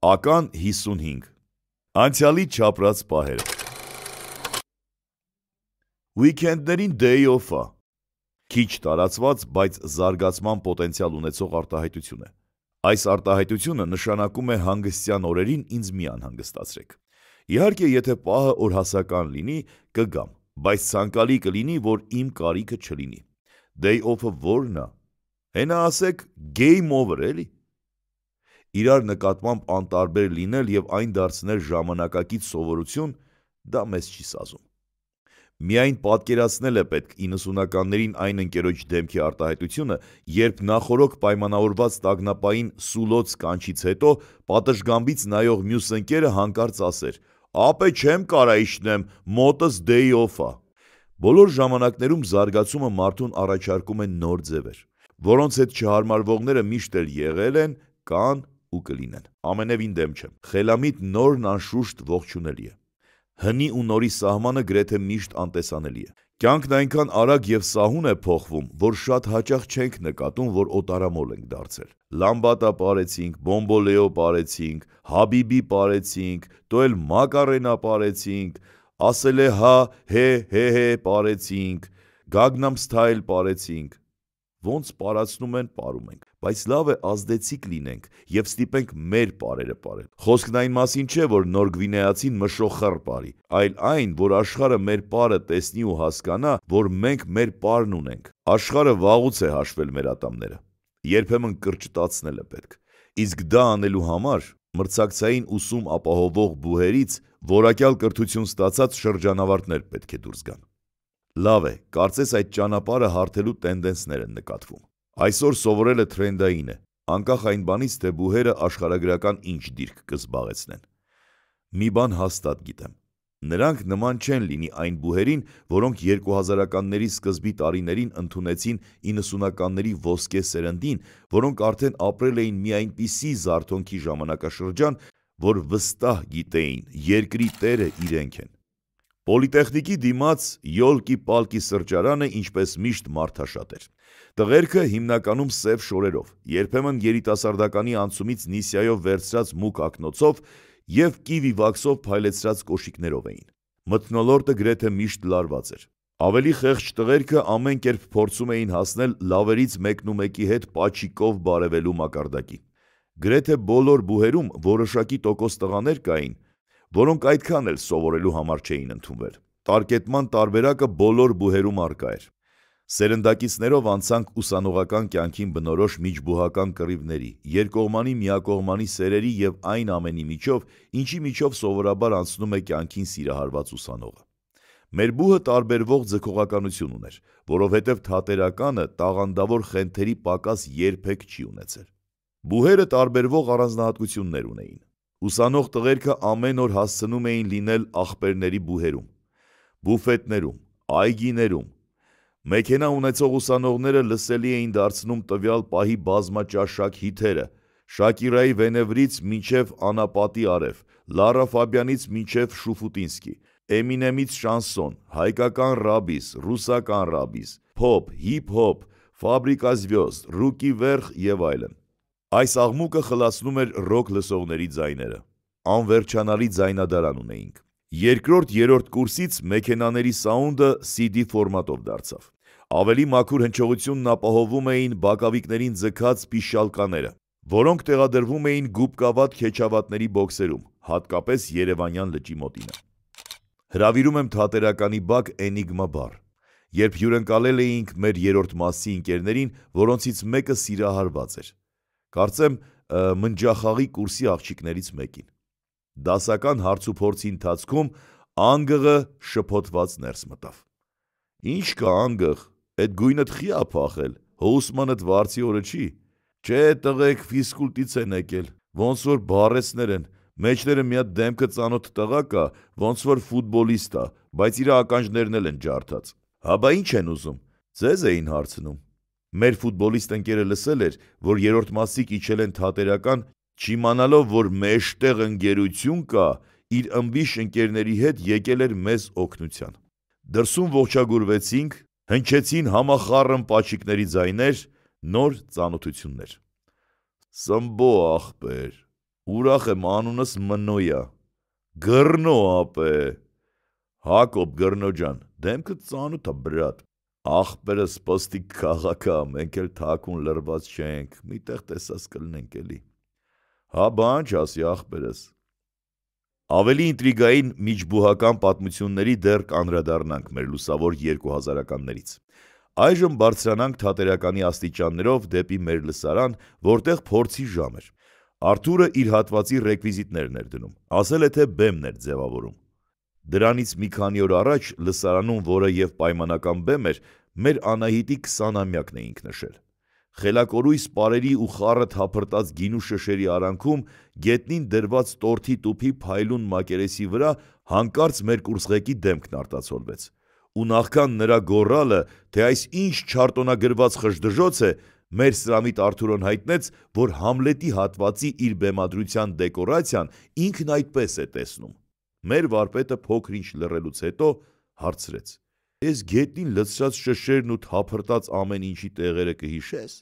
Ական 55 Անցյալի չապրած պահերը Weekend-ներին day off-ա Քիչ տարածված, բայց զարգացման պոտենցիալ ունեցող արտահայտություն է։ Այս արտահայտությունը նշանակում է հանգստյան օրերին ինձ մի անհանգստացրեք։ Իհարկե, եթե պահը օրհասական լինի, կգամ, բայց ցանկալի կլինի, որ իմ կարիքը չլինի։ Day off-ը ո՞րն է։ Հենա ասեք game over էլի։ Իրար նկատմամբ անտարբեր լինել եւ այն դարձնել ժամանակակից սովորություն, դա մեզ չի սազում։ Միայն պատկերացնել է պետք 90-ականներին այն ընկերոջ դեմքի արտահայտությունը, երբ նախորոք պայմանավորված տագնապային սուլոց կանչից հետո պատշգամբից նայող մյուս ընկերը հանկարծ ասեր. «Ապե չեմ կարա իջնեմ, մոտս day off-ա»։ Բոլոր ժամանակներում զարգացումը մարդուն առաջարկում է նոր ձևեր, որոնց հետ չհարմարվողները միշտ էլ եղել են, կան ու կլինեն։ Ամենևին դեմ չեմ։ Խելամիտ նորն անշուշտ ողջունելի է։ Հնի ու նորի սահմանը գրեթե միշտ անտեսանելի է։ Կյանքն այնքան արագ եւ սահուն է փոխվում, որ շատ հաճախ չենք նկատում, որ օտարամոլ ենք դարձել։ Լամբատա պարեցինք, բոմբոլեո պարեցինք, հաբիբի պարեցինք, դո էլ մակարենա պարեցինք, ասել է հա, հե պարեցինք, Gangnam Style պարեցինք։ Ոնց պարացնում են, պարում ենք, բայց լավ է ազդեցիկ լինենք եւ ստիպենք մեր պարերը պարել։ Խոսքն այն մասին չէ, որ նոր գվինեացին մշոխար պարի, այլ այն, որ աշխարհը մեր պարը տեսնի ու հասկանա, որ մենք մեր պարն ունենք։ Աշխարհը վաղուց է հաշվել մեր ատամները։ Երբեմն կրճտացնել է պետք։ Իսկ դա անելու համար մրցակցային ուսում ապահովող բուհերից որակյալ կրթություն ստացած շրջանավարտներ պետք է դուրս գան։ Լավ է, կարծես այդ ճանապարհը հարթելու տենդենսներ են նկատվում։ Այսօր սովորելը թրենդային է, անկախ այն բանից, թե բուհերը աշխարհագրական ինչ դիրք կզբաղեցնեն։ Մի բան հաստատ գիտեմ։ Նրանք նման չեն լինի այն բուհերին, որոնք 2000-ականների սկզբի տարիներին ընդունեցին 90-ականների ոսկե սերնդին, որոնք արդեն ապրել էին մի այնպիսի զարթոնքի ժամանակաշրջան, որ վստահ գիտեին, երկրի տերը իրենք են։ Պոլիտեխնիկի դիմաց յոլկի-պալկի սրճարանը ինչպես միշտ մարդաշատ էր։ Տղերքը հիմնականում սև շորերով, երբեմն երիտասարդականի անցումից նիսյայով վերցրած մուգ ակնոցով եւ կիվի վաքսով փայլեցրած կոշիկներով էին։ Մթնոլորտը գրեթե միշտ լարված էր։ Ավելի խեղճ տղերքը ամեն կերպ փորձում էին հասնել լավերից մեկնումեկի հետ պաչիկով բարևելու մակարդակի։ Գրեթե բոլոր բուհերում որոշակի տոկոս տղաներ կային, որոնք այդքան էլ սովորելու համար չէին ընդունվել։ Տարկետման տարբերակը բոլոր բուհերում առկա էր։ Սերնդակիցներով անցանք ուսանողական կյանքին բնորոշ միջբուհական կռիվների, երկկողմանի միակողմանի սերերի եւ այն ամենի միջով, ինչի միջով սովորաբար անցնում է կյանքին սիրահարված ուսանողը։ Մեր բուհը տարբերվող ձգողականություն ուներ, որովհետև թատերականը տաղանդավոր խենթերի պակաս երբեք չի ունեցել։ Բուհերը տարբերվող առանձնահատկություններ ունեին։ Ուսանող տղերքը ամեն օր հասցնում էին լինել աղբերների բուհերում, բուֆետներում, այգիներում։ Մեքենա ունեցող ուսանողները լսելի էին դարձնում տվյալ պահի բազմաճաշակ հիթերը, Շակիրայի Վենևրից մինչև Անապատի արև, Լարա Ֆաբյանից մինչև Շուֆուտինսկի, Էմինեմից շանսոն, հայկական ռաբիս, ռուսական ռաբիս, փոփ, հիփ-հոփ, Ֆաբրիկա Զվյոզդ, Ռուկի Վերխ եւ այլն։ Այս աղմուկը խլացնում էր ռոք լսողների ձայները։ Անվերջանալի ձայնադարան ունեինք։ Երկրորդ-երրորդ կուրսից մեքենաների սաունդը CD ֆորմատով դարձավ։ Ավելի մաքուր հնչողությունն ապահովում էին բակավիկներին ձգած պիշալկաները, որոնք տեղադրվում էին գուբկավատ քեչավատների բոքսերում, հատկապես Երևանյան լճի մոտինը։ Հրավիրում եմ թատերականի բակ Enigma bar, երբ հյուրընկալել էինք մեր երրորդ մասի ընկերներին, որոնցից մեկը սիրահարված էր։ Կարծեմ մնջախաղի կուրսի աղջիկներից մեկին։ Դասական հարցուփորձի ընթացքում անգղը շփոթված ներս մտավ։ Ինչ կա անգղ, այդ գույնդ խի ա փախել, հոսմանդ վարձի օրը չի։ Չէ, տղեկ ֆիզկուլտից են եկել, ոնց որ բառեցներ են, մեջները մի հատ դեմքը ծանոթ տղա կա, ոնց որ ֆուտբոլիստ ա, բայց իր ականջներն էլ են ջարդած։ Հա բա ինչ են ուզում, ձեզ էին հարցնում։ Մեր ֆուտբոլիստ ընկերը լսել էր, որ երրորդ մասիկ իջել են թատերական, չիմանալով, որ մեջտեղ ընկերություն կա, իր ըմբիշ ընկերների հետ եկել էր մեզ օգնության։ Դրսում ողջագուրվեցինք, հնչեցին համախառն պաչիկների ձայներ, նոր ծանոթություններ։ Սմբո ախպեր, Ուրախ եմ, անունս Մնոյա։ Գրնո ապե։ Հակոբ Գրնո ջան, դեմքը ծանոթ է բրատ։ Ախպերս պստիկ քաղաք ա, մենք էլ թաքուն լրված չենք, միտեղ տեսած կլնենք էլի։ Հա բան չասի ախպերս։ Ավելի ինտրիգային միջբուհական պատմությունների դեռ կանրադառնանք մեր լուսավոր 2000-ականներից։ Այժմ բարձրանանք թատերականի աստիճաններով դեպի մեր լսարան, որտեղ փորձի ժամ էր։ Արթուրը իր հատվածի ռեկվիզիտներն էր դնում, ասել է թե բեմն էր ձևավորում։ Դրանից մի քանի օր առաջ լսարանում, որը եւ պայմանական բեմ էր, մեր Անահիտի 20-ամյակն էինք նշել։ Խելակորույս պարերի ու խառը թափրտած գինու շշերի արանքում գետնին դրված տորթի տուփի փայլուն մակերեսի վրա հանկարծ մեր կուրսղեկի դեմքն արտացոլվեց։ Ու նախքան նրա գոռալը, թե այս ինչ չարտոնագրված խժդժոց է, մեր Սրամիտ Արթուրոն հայտնեց, որ Համլետի հատվածի իր բեմադրության դեկորացիան ինքն այդպես է տեսնում։ Մեր վարպետը փոքր-ինչ լռելուց հետո հարցրեց. «Էս գետնին լցրած շշերն ու թափրտած ամեն ինչի տեղերը կհիշես։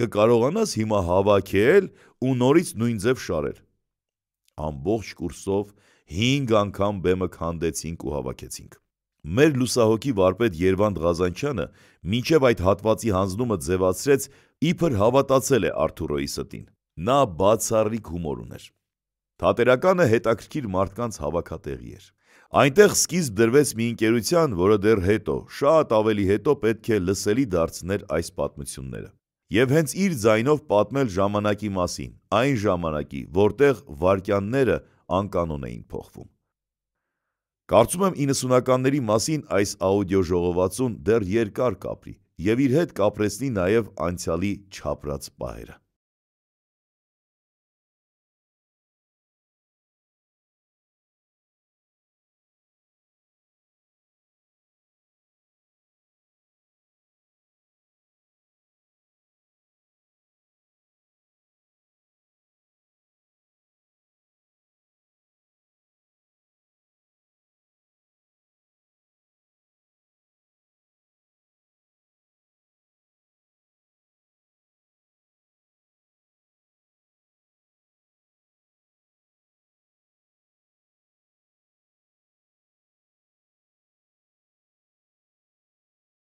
Կկարողանաս հիմա հավաքել ու նորից նույն ձև շարել»։ Ամբողջ կուրսով 5 անգամ բեմը քանդեցինք ու հավաքեցինք։ Մեր լուսահոգի վարպետ Երվանդ Ղազանչյանը մինչև այդ հատվածի հանձնումը ձևացրեց, իբր հավատացել է Արթուրոյի ստին։ Նա բացառիկ հումոր ուներ։ Թատերականը հետաքրքիր մարդկանց հավաքատեղի էր։ Այնտեղ սկիզբ դրվեց մի ընկերության, որը դեռ հետո, շատ ավելի հետո պետք է լսելի դարձներ այս պատմությունները։ Եվ հենց իր ձայնով պատմել ժամանակի մասին, այն ժամանակի, որտեղ վայրկյանները անկանոն էին փոխվում։ Կարծում եմ 90-ականների մասին այս աուդիո ժողովածուն դեռ երկար կապրի և իր հետ կապրեցնի նաև անցյալի չապրած պահերը։